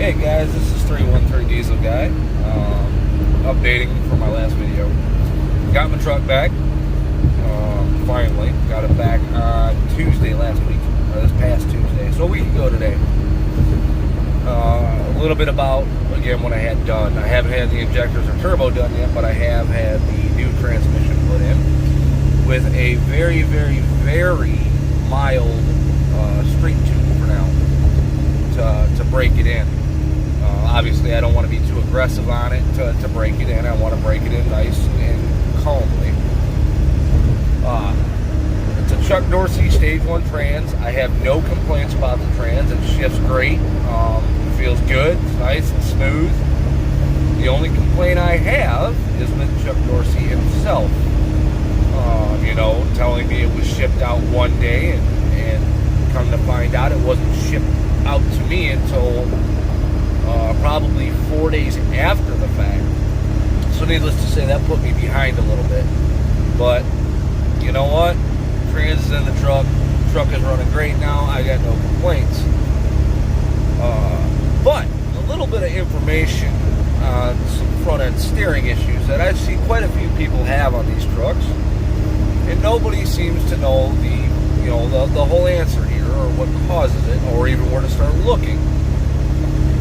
Hey guys, this is 313 Diesel Guy, updating from my last video. Got my truck back, finally. Got it back on Tuesday last week, or this past Tuesday, so a week ago today. A little bit about, again, what I had done. I haven't had the injectors or turbo done yet, but I have had the new transmission put in with a very, very, very mild street tune for now to break it in. Obviously, I don't want to be too aggressive on it to break it in. I want to break it in nice and calmly. It's a Chuck Dorsey Stage 1 trans. I have no complaints about the trans. It shifts great. It feels good. It's nice and smooth. The only complaint I have is with Chuck Dorsey himself. Telling me it was shipped out one day, and come to find out it wasn't shipped out to me until probably 4 days after the fact. So needless to say, that put me behind a little bit. But you know what? Trans is in the truck. Truck is running great now. I got no complaints. But a little bit of information on some front end steering issues that I see quite a few people have on these trucks, and nobody seems to know the whole answer here, or what causes it, or even where to start looking.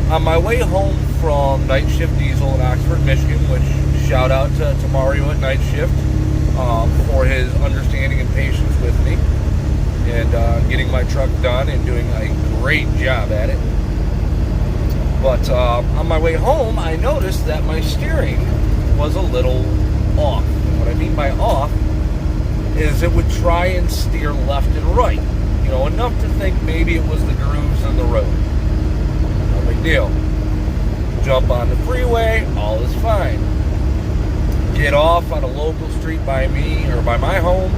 On my way home from Night Shift Diesel in Oxford, Michigan, which shout out to Mario at Night Shift for his understanding and patience with me, and getting my truck done and doing a great job at it. But on my way home, I noticed that my steering was a little off. And what I mean by off is it would try and steer left and right. Enough to think maybe it was the grooves in the road. No big deal. Jump on the freeway, all is fine. Get off on a local street by me, or by my home,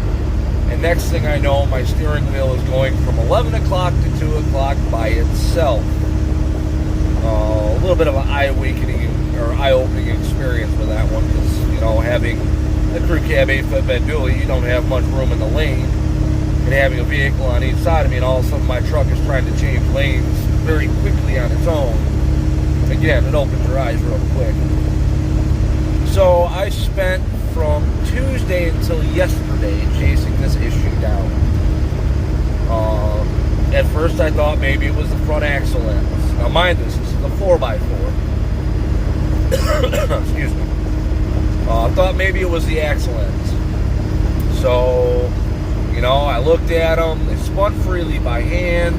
and next thing I know, my steering wheel is going from 11 o'clock to 2 o'clock by itself. A little bit of an eye-opening experience with that one, because, having the crew cab 8-foot bed dually, you don't have much room in the lane, and having a vehicle on each side of me, and all of a sudden my truck is trying to change lanes very quickly on its own. Again, it opens your eyes real quick. So I spent from Tuesday until yesterday chasing this issue down. At first I thought maybe it was the front axle ends. Now mind this is a 4x4. Excuse me. I thought maybe it was the axle ends. So, I looked at them. They spun freely by hand.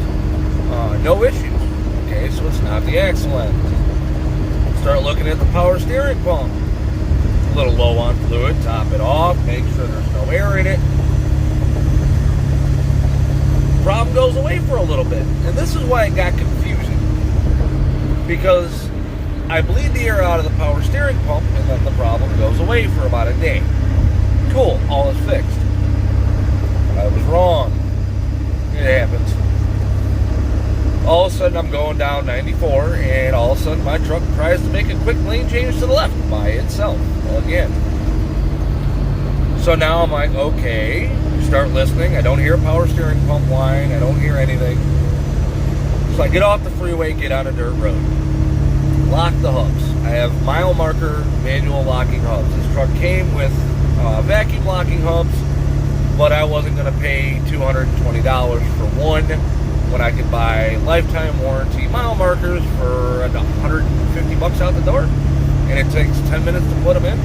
No issues. Okay, so it's not the axle ends. Start looking at the power steering pump. A little low on fluid. Top it off. Make sure there's no air in it. Problem goes away for a little bit. And this is why it got confusing. Because I bleed the air out of the power steering pump, and then the problem goes away for about a day. Cool, all is fixed. I was wrong. It happens. All of a sudden I'm going down 94, and all of a sudden my truck tries to make a quick lane change to the left by itself again. So now I'm like, okay, start listening. I don't hear a power steering pump whine. I don't hear anything. So I get off the freeway, get on a dirt road. Lock the hubs. I have mile marker manual locking hubs. This truck came with vacuum locking hubs, but I wasn't going to pay $220 for one when I could buy lifetime warranty mile markers for $150 out the door, and it takes 10 minutes to put them in.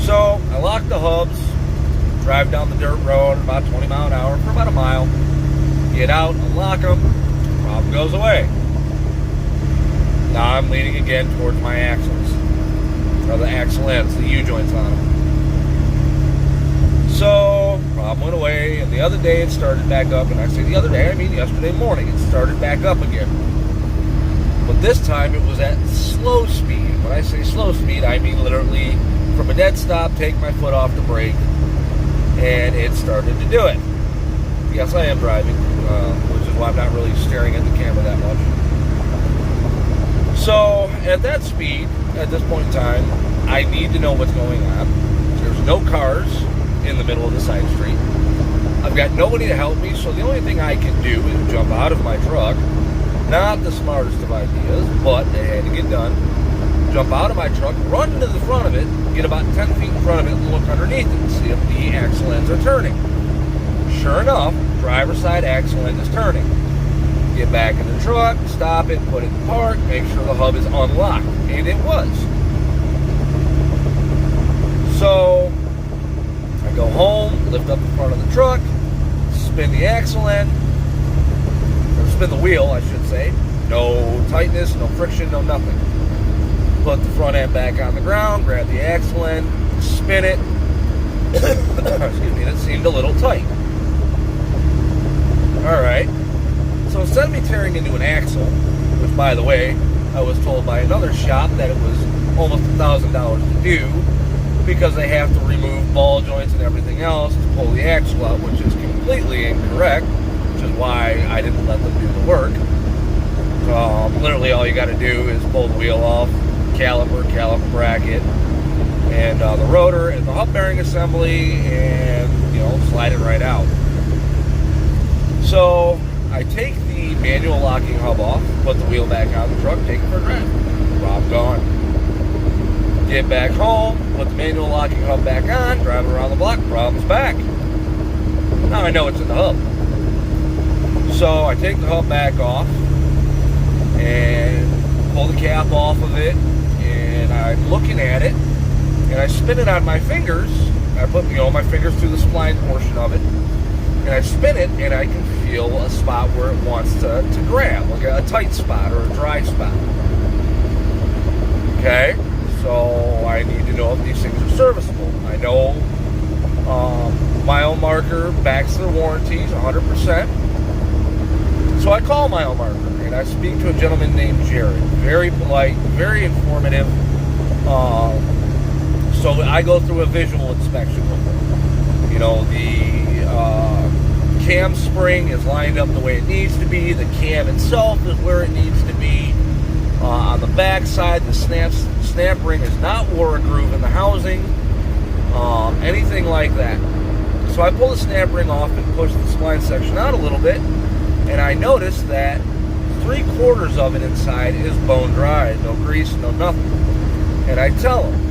So I lock the hubs, drive down the dirt road at about 20 miles an hour for about a mile, get out, unlock them, problem goes away. Now I'm leaning again towards my axles, or the axle ends, the U-joints on them. So, problem went away, and the other day it started back up, and I say the other day, I mean yesterday morning, it started back up again. But this time it was at slow speed. When I say slow speed, I mean literally from a dead stop, take my foot off the brake, and it started to do it. Yes, I am driving, which is why I'm not really staring at the camera that much. So, at that speed, at this point in time, I need to know what's going on. There's no cars in the middle of the side street. I've got nobody to help me, so the only thing I can do is jump out of my truck Not the smartest of ideas, but it had to get done. Jump out of my truck, run to the front of it, get about 10 feet in front of it, and look underneath it and see if the axle ends are turning. Sure enough, driver's side axle end is turning. Get back in the truck, stop it, put it in park, make sure the hub is unlocked. And it was. So, I go home, lift up the front of the truck, spin the axle end, or spin the wheel, I should say. No tightness, no friction, no nothing. Put the front end back on the ground, grab the axle end, spin it. Excuse me, it seemed a little tight. Alright. So instead of me tearing into an axle, which by the way, I was told by another shop that it was almost $1,000 to do because they have to remove ball joints and everything else to pull the axle out, which is completely incorrect, which is why I didn't let them do the work. Literally all you got to do is pull the wheel off, caliper bracket, and the rotor and the hub bearing assembly, and slide it right out. So I take the manual locking hub off, put the wheel back on the truck, take it for a drive. Problem gone. Get back home, put the manual locking hub back on, drive it around the block, problem's back. Now I know it's in the hub. So I take the hub back off and pull the cap off of it, and I'm looking at it, and I spin it on my fingers. I put my fingers through the spline portion of it, and I spin it, and I can feel a spot where it wants to grab, like a tight spot or a dry spot. Okay, so I need to know if these things are serviceable. I know Mile Marker backs their warranties 100%. So I call Mile Marker, and I speak to a gentleman named Jared. Very polite, very informative. So I go through a visual inspection with him. The cam spring is lined up the way it needs to be. The cam itself is where it needs to be. On the back side, the snap ring is not wore a groove in the housing. Anything like that. So I pull the snap ring off and push the spline section out a little bit, and I notice that 3/4 of it inside is bone dry, no grease, no nothing. And I tell him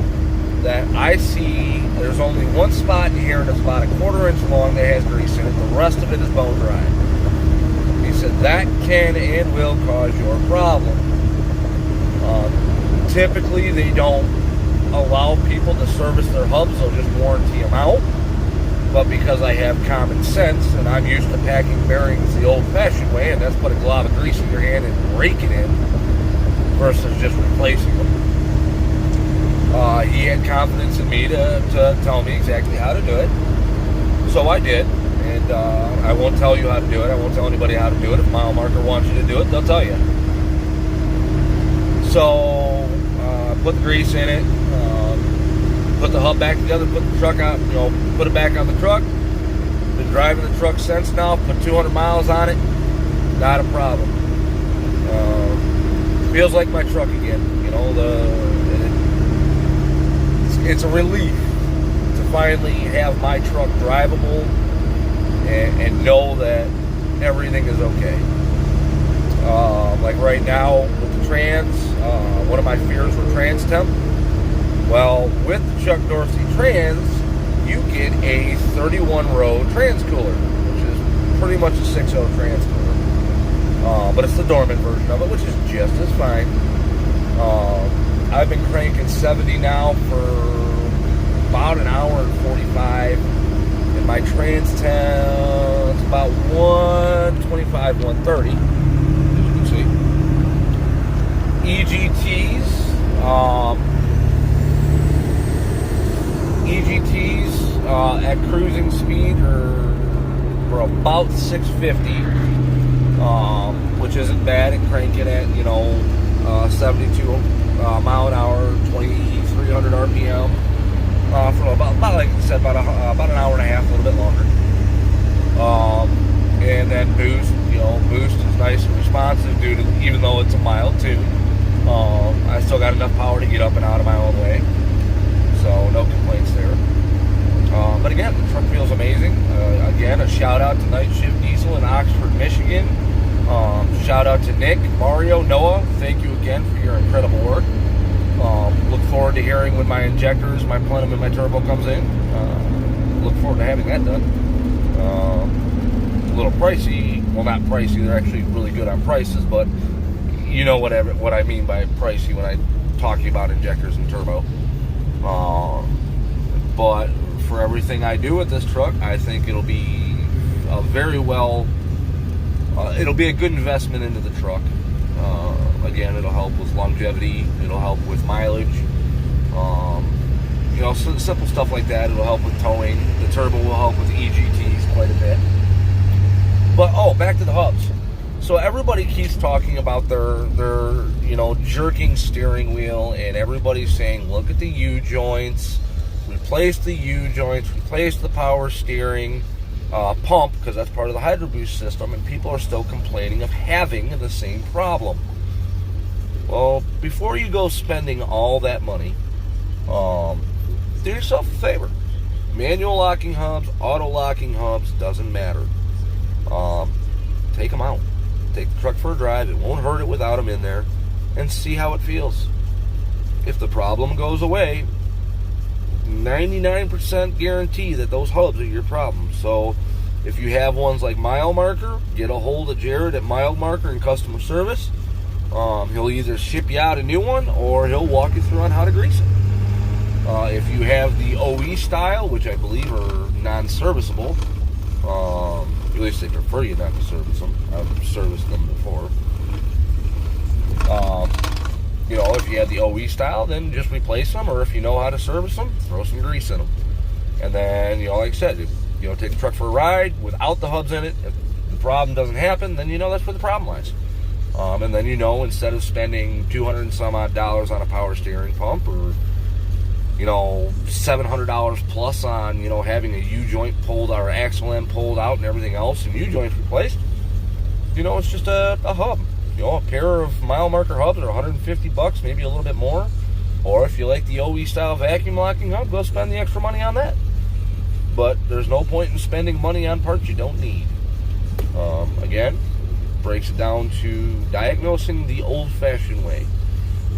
that I see there's only one spot in here, and it's about 1/4 inch long that has grease in it. The rest of it is bone dry. He said that can and will cause your problem. Typically, they don't allow people to service their hubs; they'll just warranty them out. But because I have common sense and I'm used to packing bearings the old-fashioned way, and that's put a glob of grease in your hand and rake it in versus just replacing them. He had confidence in me to tell me exactly how to do it. So I did, and I won't tell you how to do it. I won't tell anybody how to do it. If Mile Marker wants you to do it, they'll tell you. So put the grease in it, put the hub back together, put the truck out, put it back on the truck. Been driving the truck since now, put 200 miles on it, not a problem. Feels like my truck again. It's a relief to finally have my truck drivable and know that everything is okay. Like right now with the trans, one of my fears were trans temp. Well, with the Chuck Dorsey trans, you get a 31-row trans cooler, which is pretty much a 6.0 trans cooler. But it's the dormant version of it, which is just as fine. I've been cranking 70 now for about an hour and 45. And my trans temp is about 125, 130, as you can see. EGTs at cruising speed are about 650, which isn't bad, and cranking at 72 mile an hour, 2,300 RPM for about like I said, about an hour and a half, a little bit longer. And then boost, boost is nice and responsive due to, even though it's a mile too. I still got enough power to get up and out of my own way. So no complaints there. But again, the truck feels amazing. Again, a shout out to Night Shift Diesel in Oxford, Michigan. Shout out to Nick, Mario, Noah. Thank you again for your incredible work. Look forward to hearing when my injectors, my plenum, and my turbo comes in. Look forward to having that done. A little pricey. Well, not pricey. They're actually really good on prices, but you know what I mean by pricey when I talk about injectors and turbo. But for everything I do with this truck, I think it'll be it'll be a good investment into the truck. Again, it'll help with longevity. It'll help with mileage. Simple stuff like that. It'll help with towing. The turbo will help with EGTs quite a bit. But back to the hubs. So everybody keeps talking about their jerking steering wheel, and everybody's saying, look at the U-joints, replace the U-joints, replace the power steering pump, because that's part of the Hydro Boost system, and people are still complaining of having the same problem. Well, before you go spending all that money, do yourself a favor. Manual locking hubs, auto locking hubs, doesn't matter. Take them out. Take the truck for a drive. It won't hurt it without them in there, and see how it feels. If the problem goes away, 99% guarantee that those hubs are your problem. So if you have ones like Mile Marker, get a hold of Jared at Mile Marker in customer service. He'll either ship you out a new one, or he'll walk you through on how to grease it. If you have the OE style, which I believe are non-serviceable, at least they prefer you not to service them. I've serviced them before. If you have the OE style, then just replace them, or if you know how to service them, throw some grease in them. And then, like I said, take the truck for a ride without the hubs in it. If the problem doesn't happen, then that's where the problem lies. And then instead of spending $200 and some odd on a power steering pump, or $700 plus on having a U-joint pulled or axle end pulled out and everything else, and U-joints replaced, it's just a hub. A pair of Mile Marker hubs are $150, maybe a little bit more. Or if you like the OE style vacuum locking hub, go spend the extra money on that. But there's no point in spending money on parts you don't need. Again, breaks it down to diagnosing the old-fashioned way.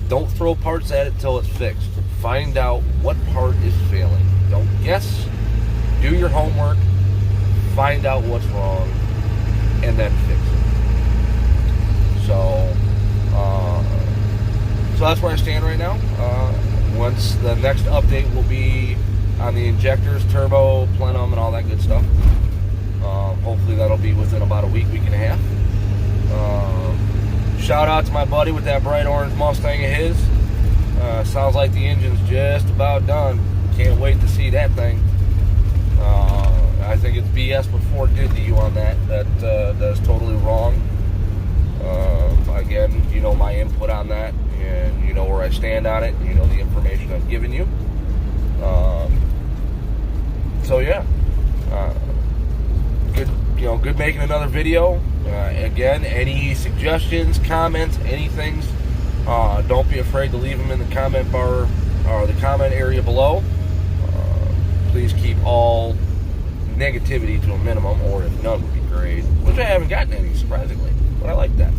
Don't throw parts at it till it's fixed. Find out what part is failing. Don't guess. Do your homework. Find out what's wrong, and then fix it. So that's where I stand right now. Once the next update will be on the injectors, turbo, plenum, and all that good stuff. Hopefully that'll be within about a week and a half. Shout out to my buddy with that bright orange Mustang of his. Sounds like the engine's just about done. Can't wait to see that thing. I think it's BS what Ford did to you on that. That's totally wrong. Again, my input on that, and where I stand on it, and the information I've given you. So yeah, good making another video. Again, any suggestions, comments, anything, don't be afraid to leave them in the comment bar or the comment area below. Please keep all negativity to a minimum, or if none would be great, which I haven't gotten any, surprisingly, but I like that.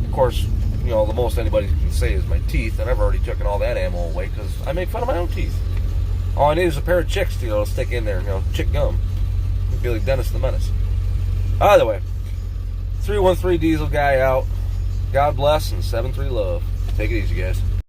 Of course, the most anybody can say is my teeth, and I've already taken all that ammo away because I make fun of my own teeth. All I need is a pair of chicks to stick in there, chick gum. I'd be like Dennis the Menace. Either way, 313 Diesel Guy out. God bless, and 7-3 love. Take it easy, guys.